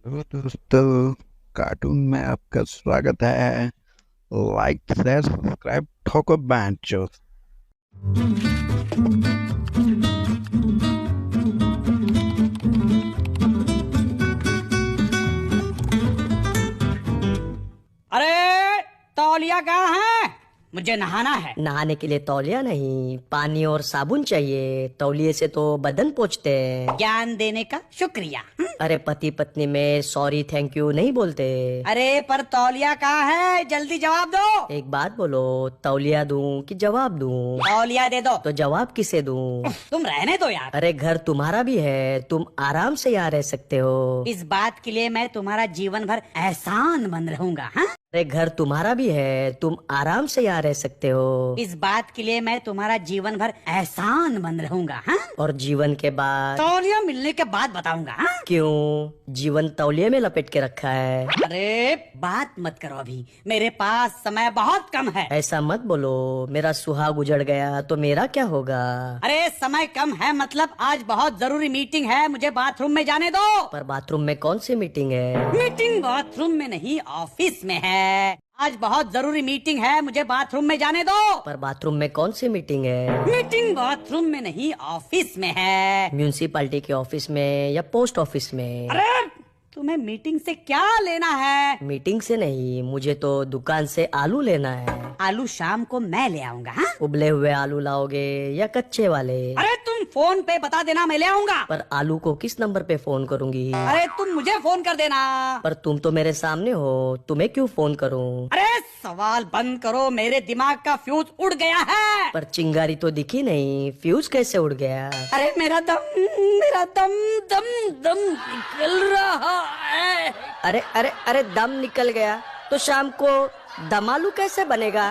Hello दोस्तों, cartoon में आपका स्वागत है। लाइक शेयर सब्सक्राइब ठोको बैंचो। अरे तौलिया कहाँ है? मुझे नहाना है। नहाने के लिए तौलिया नहीं, पानी और साबुन चाहिए। तौलिए से तो बदन पोंछते हैं। ज्ञान देने का शुक्रिया। अरे पति पत्नी में सॉरी थैंक यू नहीं बोलते। अरे पर तौलिया कहाँ है? जल्दी जवाब दो। एक बात बोलो, तौलिया दूं कि जवाब दूं? तौलिया दे दो। तो जवाब किसे दूं? तुम रहने दो यार। अरे घर तुम्हारा भी है, तुम आराम से यहाँ रह सकते हो। इस बात के लिए मैं तुम्हारा जीवन भर एहसान बन रहूंगा। हाँ? अरे घर तुम्हारा भी है, तुम आराम से यहाँ रह सकते हो। इस बात के लिए मैं तुम्हारा जीवन भर एहसान बन रहूंगा। हाँ? और जीवन के बाद? तौलिया मिलने के बाद बताऊंगा। हाँ? क्यों? जीवन तौलिए में लपेट के रखा है। अरे बात मत करो, अभी मेरे पास समय बहुत कम है। ऐसा मत बोलो, मेरा सुहाग उजड़ गया तो मेरा क्या होगा? अरे समय कम है मतलब आज बहुत जरूरी मीटिंग है, मुझे बाथरूम में जाने दो। पर बाथरूम में कौन सी मीटिंग है? मीटिंग बाथरूम में नहीं, ऑफिस में है। आज बहुत जरूरी मीटिंग है, मुझे बाथरूम में जाने दो। पर बाथरूम में कौन सी मीटिंग है? मीटिंग बाथरूम में नहीं, ऑफिस में है। म्यूनिसिपालिटी के ऑफिस में या पोस्ट ऑफिस में? अरे तुम्हें मीटिंग से क्या लेना है? मीटिंग से नहीं, मुझे तो दुकान से आलू लेना है। आलू शाम को मैं ले आऊंगा। हाँ? उबले हुए आलू लाओगे या कच्चे वाले? अरे तुम फोन पे बता देना, मैं ले आऊंगा। पर आलू को किस नंबर पे फोन करूंगी? अरे तुम मुझे फोन कर देना। पर तुम तो मेरे सामने हो, तुम्हें क्यों फोन करूं? अरे सवाल बंद करो, मेरे दिमाग का फ्यूज उड़ गया है। पर चिंगारी तो दिखी नहीं, फ्यूज कैसे उड़ गया? अरे मेरा दम दम दम निकल रहा है। अरे अरे अरे, दम निकल गया तो शाम को दम आलू कैसे बनेगा?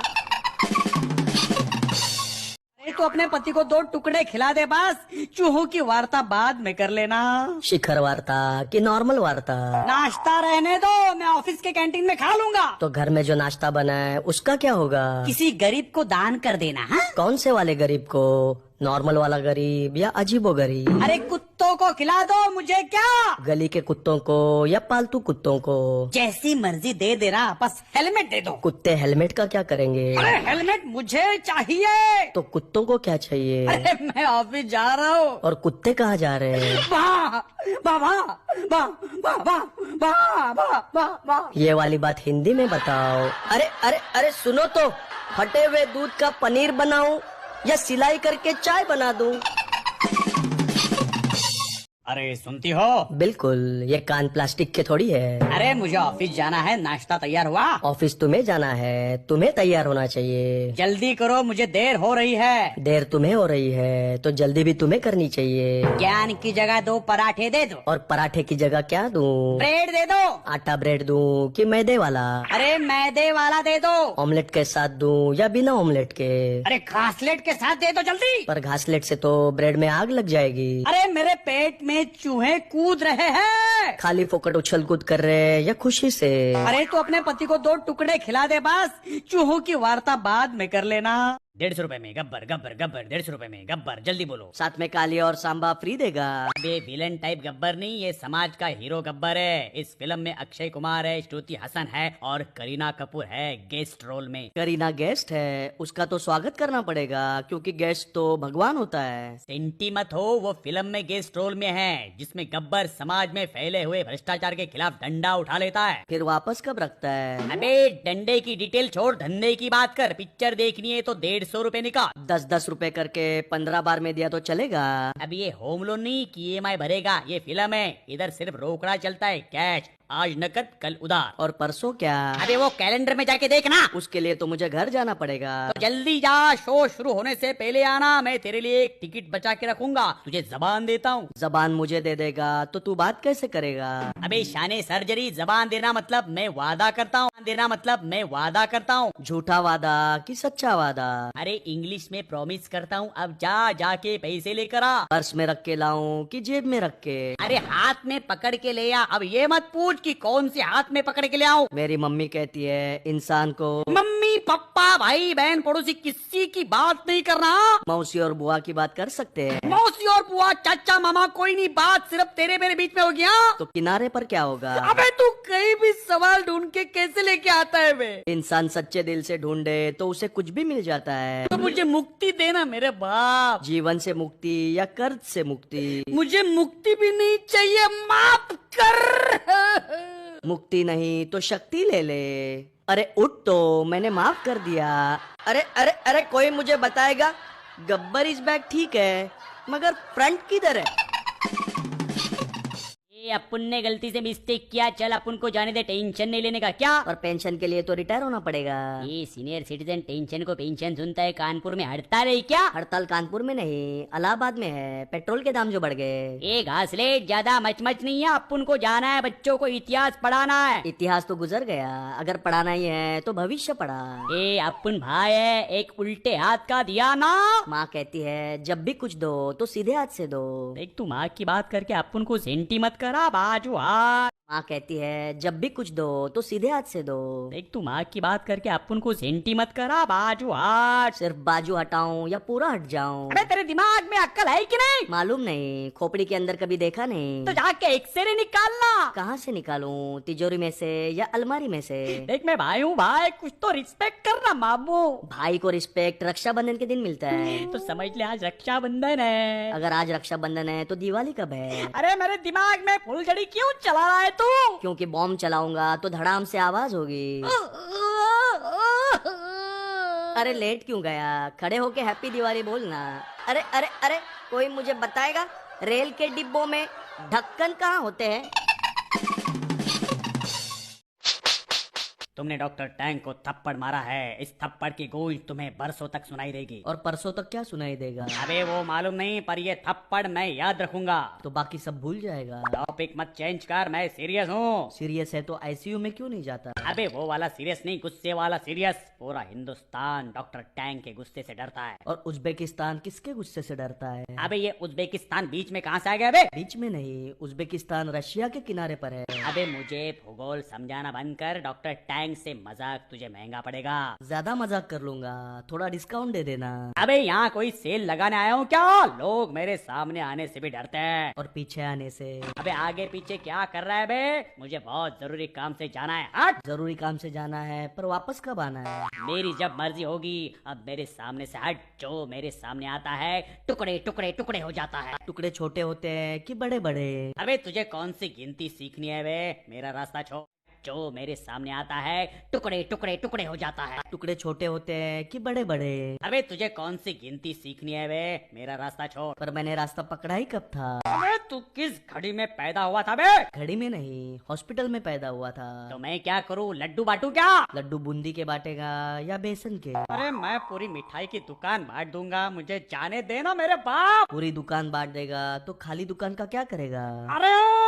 अरे तो अपने पति को 2 टुकड़े खिला दे बस। चूहों की वार्ता बाद में कर लेना। शिखर वार्ता कि नॉर्मल वार्ता? नाश्ता रहने दो, मैं ऑफिस के कैंटीन में खा लूंगा। तो घर में जो नाश्ता बना है उसका क्या होगा? किसी गरीब को दान कर देना। हाँ? कौन से वाले गरीब को? नॉर्मल वाला गरीब या अजीबो गरीब? अरे कुत्तों को खिला दो, मुझे क्या। गली के कुत्तों को या पालतू कुत्तों को? जैसी मर्जी दे देना, बस हेलमेट दे दो। कुत्ते हेलमेट का क्या करेंगे? अरे हेलमेट मुझे चाहिए। तो कुत्तों को क्या चाहिए? अरे मैं ऑफिस जा रहा हूँ। और कुत्ते कहाँ जा रहे हैं? वाह वाह वाह वाह वाह वाह वाह वाह वाह वाह। ये वाली बात हिंदी में बताओ। अरे अरे अरे सुनो तो, फटे हुए दूध का पनीर बनाऊं या सिलाई करके चाय बना दूं? अरे सुनती हो? बिल्कुल, ये कान प्लास्टिक के थोड़ी है। अरे मुझे ऑफिस जाना है, नाश्ता तैयार हुआ? ऑफिस तुम्हें जाना है, तुम्हें तैयार होना चाहिए। जल्दी करो, मुझे देर हो रही है। देर तुम्हें हो रही है तो जल्दी भी तुम्हें करनी चाहिए। ज्ञान की जगह 2 पराठे दे दो। और पराठे की जगह क्या दूं? ब्रेड दे दो। आटा ब्रेड दूं कि मैदे वाला? अरे मैदे वाला दे दो। ऑमलेट के साथ दूं या बिना ऑमलेट के? अरे घासलेट के साथ दे दो जल्दी। पर घासलेट से तो ब्रेड में आग लग जाएगी। अरे मेरे पेट में चूहे कूद रहे हैं। खाली फोकट उछल कूद कर रहे या खुशी से? अरे तो अपने पति को 2 टुकड़े खिला दे बस। चूहों की वार्ता बाद में कर लेना। 150 रुपए में गब्बर गब्बर गब्बर, 150 रुपए में गब्बर, जल्दी बोलो। साथ में काली और सांबा फ्री देगा। ये विलन टाइप गब्बर नहीं, ये समाज का हीरो गब्बर है। इस फिल्म में अक्षय कुमार है, श्रुति हसन है और करीना कपूर है गेस्ट रोल में। करीना गेस्ट है, उसका तो स्वागत करना पड़ेगा क्योंकि गेस्ट तो भगवान होता है। सेंटी मत हो, वो फिल्म में गेस्ट रोल में है जिसमें गब्बर समाज में फैले हुए भ्रष्टाचार के खिलाफ डंडा उठा लेता है। फिर वापस कब रखता है? अबे डंडे की डिटेल छोड़, धंधे की बात कर। पिक्चर देखनी है तो 150 रुपए निकाल। 10-10 रुपए करके 15 बार में दिया तो चलेगा? अब ये होम लोन नहीं कि EMI भरेगा, ये फिल्म है। इधर सिर्फ रोकड़ा चलता है, कैश। आज नकद कल उधार। और परसों क्या? अबे वो कैलेंडर में जाके देखना। उसके लिए तो मुझे घर जाना पड़ेगा। तो जल्दी जा, शो शुरू होने से पहले आना। मैं तेरे लिए एक टिकट बचा के रखूंगा, तुझे जबान देता हूँ। जबान मुझे दे देगा तो तू बात कैसे करेगा? अबे शाने सर्जरी, जबान देना मतलब मैं वादा करता हूँ, देना मतलब मैं वादा करता हूँ। झूठा वादा कि सच्चा वादा? अरे इंग्लिश में प्रॉमिस करता हूँ। अब जा, जाके पैसे लेकर आ। पर्स में रख के लाऊं कि जेब में रख के? अरे हाथ में पकड़ के ले आ। अब ये मत पूछ की कौन सी हाथ में पकड़ के ले आऊं? मेरी मम्मी कहती है इंसान को मम्मी पापा भाई बहन पड़ोसी किसी की बात नहीं करना। मौसी और बुआ की बात कर सकते हैं। मौसी और बुआ चाचा मामा कोई नहीं, बात सिर्फ तेरे मेरे बीच में हो गया। तो किनारे पर क्या होगा? अबे तू कहीं भी सवाल ढूंढ के कैसे लेके आता है बे? इंसान सच्चे दिल से ढूंढे तो उसे कुछ भी मिल जाता है। तो मुझे मुक्ति देना मेरे बाप। जीवन से मुक्ति या कर्ज से मुक्ति? मुझे मुक्ति भी नहीं चाहिए, माफ कर। मुक्ति नहीं तो शक्ति ले ले। अरे उठ, तो मैंने माफ कर दिया। अरे अरे अरे कोई मुझे बताएगा, गब्बर इस बैग ठीक है मगर फ्रंट किधर है? अपन ने गलती से मिस्टेक किया, चल अपन को जाने दे, टेंशन नहीं लेने का। क्या? और पेंशन के लिए तो रिटायर होना पड़ेगा। ये सीनियर सिटीजन टेंशन को पेंशन सुनता है। कानपुर में हड़ताल है क्या? हड़ताल कानपुर में नहीं, इलाहाबाद में है। पेट्रोल के दाम जो बढ़ गए। ए घासले, ज्यादा मच नहीं है। अपन को जाना है, बच्चों को इतिहास पढ़ाना है। इतिहास तो गुजर गया, अगर पढ़ाना ही है तो भविष्य पढ़ा। ए अपन भाई है, एक उल्टे हाथ का दिया ना। माँ कहती है जब भी कुछ दो तो सीधे हाथ से दो। देख तू माँ की बात करके अपन को सेंटी मत करा, बाजू हाथ। माँ कहती है जब भी कुछ दो तो सीधे हाथ से दो। देख तू माँ की बात करके अपन को सेंटी मत करा, बाजू हाथ। सिर्फ बाजू हटाऊं या पूरा हट जाऊं? अबे तेरे दिमाग में अक्ल है कि नहीं? मालूम नहीं, खोपड़ी के अंदर कभी देखा नहीं। तो जाके एक्सरे निकालना। कहाँ से निकालूं, तिजोरी में से या अलमारी में से? देख मैं भाई हूँ भाई, कुछ तो रिस्पेक्ट करना मामू। भाई को रिस्पेक्ट रक्षाबंधन के दिन मिलता है। तो समझ ले आज रक्षाबंधन है। अगर आज रक्षाबंधन है तो दिवाली कब है? अरे मेरे दिमाग में फुलझड़ी क्यों चला रहा है तू? क्योंकि बॉम्ब चलाऊंगा तो धड़ाम से आवाज होगी। अरे लेट क्यों गया, खड़े होके हैप्पी दिवाली बोलना। अरे अरे अरे कोई मुझे बताएगा, रेल के डिब्बों में ढक्कन कहाँ होते हैं? तुमने डॉक्टर टैंक को थप्पड़ मारा है, इस थप्पड़ की गूंज तुम्हें बरसों तक सुनाई देगी। और परसों तक क्या सुनाई देगा? अबे वो मालूम नहीं, पर ये थप्पड़ मैं याद रखूंगा। तो बाकी सब भूल जाएगा। टॉपिक मत चेंज कर, मैं सीरियस हूँ। सीरियस है तो आईसीयू में क्यों नहीं जाता? अबे वो वाला सीरियस नहीं, गुस्से वाला सीरियस। पूरा हिंदुस्तान डॉक्टर टैंक के गुस्से से डरता है। और उज्बेकिस्तान किसके गुस्से से डरता है? अबे ये उज्बेकिस्तान बीच में कहाँ से आ गया बे? बीच में नहीं, उज्बेकिस्तान रशिया के किनारे पर है। अबे मुझे भूगोल समझाना बंद कर, डॉक्टर टैंक से मजाक तुझे महंगा पड़ेगा। ज्यादा मजाक कर लूंगा, थोड़ा डिस्काउंट दे देना। अबे यहाँ कोई सेल लगाने आया हूँ क्या? लोग मेरे सामने आने से भी डरते हैं। और पीछे आने से? अबे आगे पीछे क्या कर रहा है बे? मुझे बहुत जरूरी काम से जाना है। हट। जरूरी काम से जाना है, पर वापस कब आना है? मेरी जब मर्जी होगी। अब मेरे सामने से हट। जो मेरे सामने आता है टुकड़े टुकड़े टुकड़े हो जाता है। टुकड़े छोटे होते हैं कि बड़े बड़े? अबे तुझे कौन सी गिनती सीखनी है बे? मेरा रास्ता छोड़। जो मेरे सामने आता है टुकड़े टुकड़े टुकड़े हो जाता है। टुकड़े छोटे होते हैं कि बड़े बड़े? अबे तुझे कौन सी गिनती सीखनी है बे? मेरा रास्ता छोड़। पर मैंने रास्ता पकड़ा ही कब था? अबे तू किस घड़ी में पैदा हुआ था बे? घड़ी में नहीं, हॉस्पिटल में पैदा हुआ था। तो मैं क्या करूँ, लड्डू बांटू क्या? लड्डू बूंदी के बांटेगा या बेसन के? अरे मैं पूरी मिठाई की दुकान बांट दूंगा, मुझे जाने देना मेरे बाप। पूरी दुकान बांट देगा तो खाली दुकान का क्या करेगा? अरे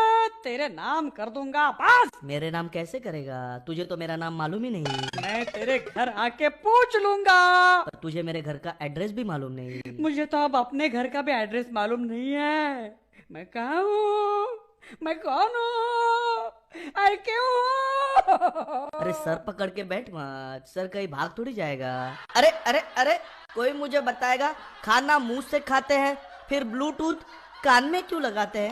तेरे नाम कर दूंगा बस। मेरे नाम कैसे करेगा? तुझे तो मेरा नाम मालूम ही नहीं। मैं तेरे घर आके पूछ लूंगा। पर तुझे मेरे घर का एड्रेस भी मालूम नहीं। मुझे तो अब अपने घर का भी एड्रेस मालूम नहीं है। मैं कहाँ हूँ? मैं कौन हूँ? अरे क्यों हूँ? अरे सर पकड़ के बैठ मत, सर कहीं भाग थोड़ी जाएगा। अरे अरे अरे कोई मुझे बताएगा, खाना मुंह से खाते हैं फिर ब्लूटूथ कान में क्यों लगाते हैं?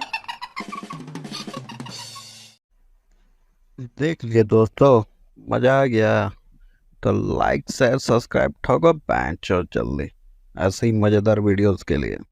देख लिए दोस्तों, मजा आ गया तो लाइक शेयर सब्सक्राइब ठोको बैंच और जल्दी ऐसे ही मजेदार वीडियोस के लिए।